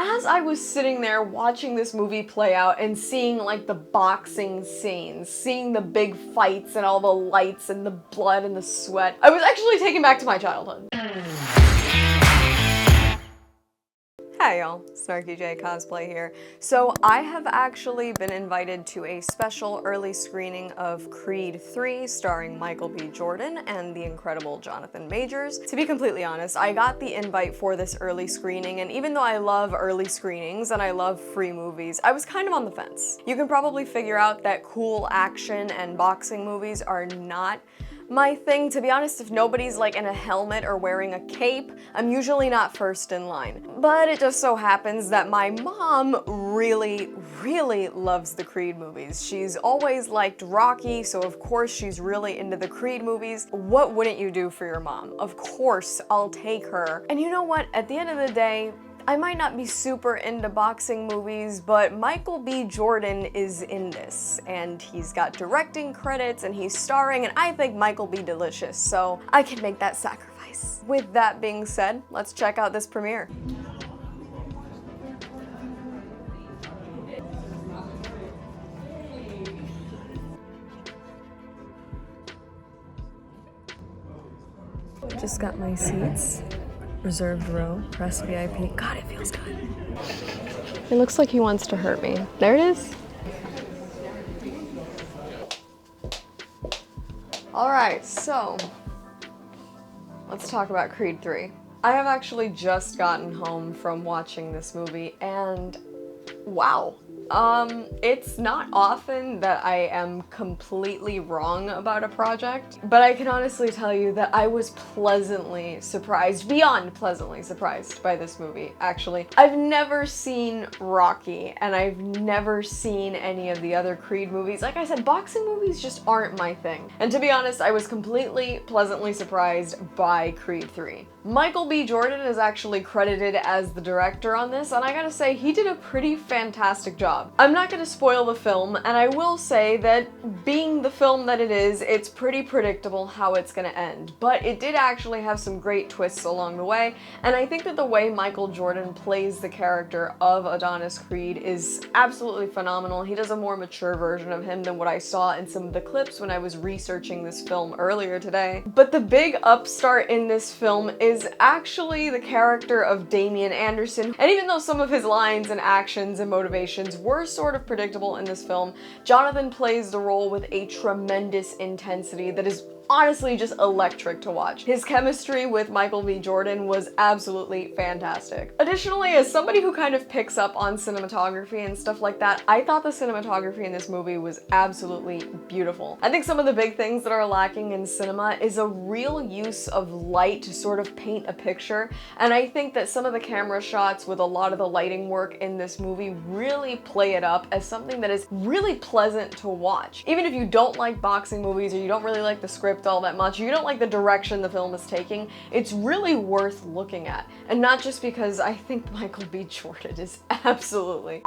as I was sitting there watching this movie play out and seeing like the boxing scenes, seeing the big fights and all the lights and the blood and the sweat, I was actually taken back to my childhood. Hi y'all, Snarky J Cosplay here. So I have actually been invited to a special early screening of Creed 3 starring Michael B. Jordan and the incredible Jonathan Majors. To be completely honest, I got the invite for this early screening, and even though I love early screenings and I love free movies, I was kind of on the fence. You can probably figure out that cool action and boxing movies are not my thing. To be honest, if nobody's like in a helmet or wearing a cape, I'm usually not first in line. But it just so happens that my mom really loves the Creed movies. She's always liked Rocky, so of course she's really into the Creed movies. What wouldn't you do for your mom? Of course, I'll take her. And you know what? At the end of the day, I might not be super into boxing movies, but Michael B. Jordan is in this, and he's got directing credits, and he's starring, and I think Michael B. delicious, so I can make that sacrifice. With that being said, let's check out this premiere. Just got my seats. Reserved row, press VIP. God, it feels good. It looks like he wants to hurt me. There it is. All right, so let's talk about Creed 3. I have actually just gotten home from watching this movie, and wow. It's not often that I am completely wrong about a project, but I can honestly tell you that I was pleasantly surprised, beyond pleasantly surprised by this movie, actually. I've never seen Rocky, and I've never seen any of the other Creed movies. Like I said, boxing movies just aren't my thing. And to be honest, I was completely pleasantly surprised by Creed 3. Michael B. Jordan is actually credited as the director on this, and I gotta say, he did a pretty fantastic job. I'm not gonna spoil the film, and I will say that being the film that it is, it's pretty predictable how it's gonna end. But it did actually have some great twists along the way, and I think that the way Michael Jordan plays the character of Adonis Creed is absolutely phenomenal. He does a more mature version of him than what I saw in some of the clips when I was researching this film earlier today. But the big upstart in this film is actually the character of Damian Anderson, and even though some of his lines and actions and motivations were sort of predictable in this film, Jonathan plays the role with a tremendous intensity that is honestly just electric to watch. His chemistry with Michael B. Jordan was absolutely fantastic. Additionally, as somebody who kind of picks up on cinematography and stuff like that, I thought the cinematography in this movie was absolutely beautiful. I think some of the big things that are lacking in cinema is a real use of light to sort of paint a picture, and I think that some of the camera shots with a lot of the lighting work in this movie really play it up as something that is really pleasant to watch. Even if you don't like boxing movies, or you don't really like the script all that much, you don't like the direction the film is taking, it's really worth looking at. And not just because I think Michael B. Jordan is absolutely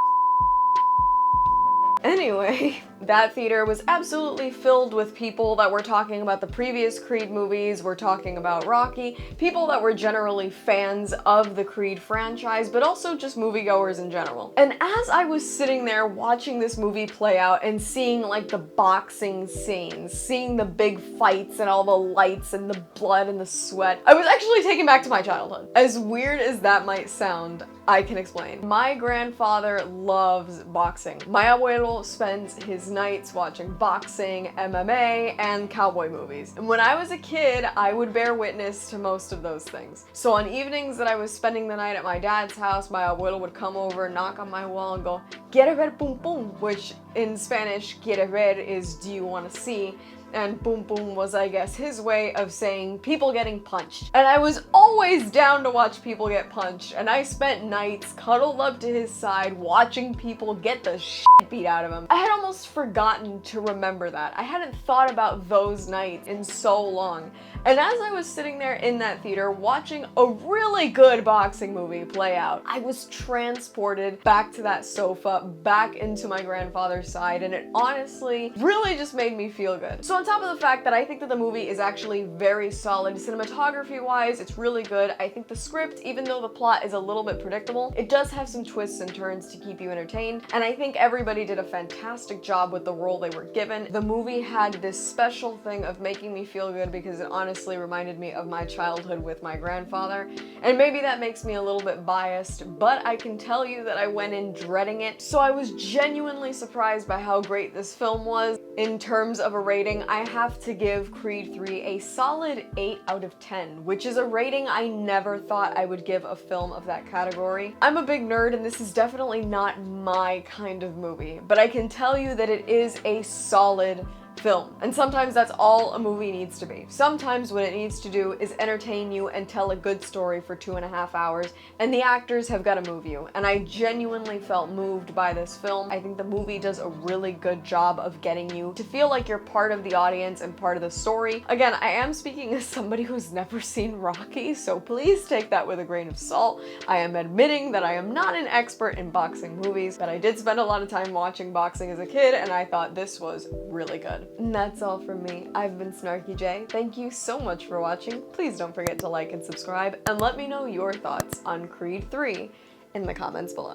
Anyway, that theater was absolutely filled with people that were talking about the previous Creed movies, were talking about Rocky, people that were generally fans of the Creed franchise, but also just moviegoers in general. And as I was sitting there watching this movie play out and seeing like the boxing scenes, seeing the big fights and all the lights and the blood and the sweat, I was actually taken back to my childhood. As weird as that might sound, I can explain. My grandfather loves boxing. My abuelo spends his nights watching boxing, MMA, and cowboy movies. And when I was a kid, I would bear witness to most of those things. So on evenings that I was spending the night at my dad's house, my abuelo would come over, knock on my wall, and go, "Quiere ver pum pum?" Which in Spanish, quiere ver is do you want to see? And boom boom was, I guess, his way of saying people getting punched. And I was always down to watch people get punched, and I spent nights cuddled up to his side watching people get the shit beat out of him. I had almost forgotten to remember that. I hadn't thought about those nights in so long. And as I was sitting there in that theater watching a really good boxing movie play out, I was transported back to that sofa, back into my grandfather's side, and it honestly really just made me feel good. So on on top of the fact that I think that the movie is actually very solid, cinematography-wise, it's really good. I think the script, even though the plot is a little bit predictable, it does have some twists and turns to keep you entertained, and I think everybody did a fantastic job with the role they were given. The movie had this special thing of making me feel good because it honestly reminded me of my childhood with my grandfather, and maybe that makes me a little bit biased, but I can tell you that I went in dreading it, so I was genuinely surprised by how great this film was. In terms of a rating, I have to give Creed 3 a solid 8 out of 10, which is a rating I never thought I would give a film of that category. I'm a big nerd and this is definitely not my kind of movie, but I can tell you that it is a solid film. And sometimes that's all a movie needs to be. Sometimes what it needs to do is entertain you and tell a good story for 2.5 hours, and the actors have got to move you. And I genuinely felt moved by this film. I think the movie does a really good job of getting you to feel like you're part of the audience and part of the story. Again, I am speaking as somebody who's never seen Rocky, so please take that with a grain of salt. I am admitting that I am not an expert in boxing movies, but I did spend a lot of time watching boxing as a kid, and I thought this was really good. And that's all from me. I've been Snarky J. Thank you so much for watching. Please don't forget to like and subscribe, and let me know your thoughts on Creed 3 in the comments below.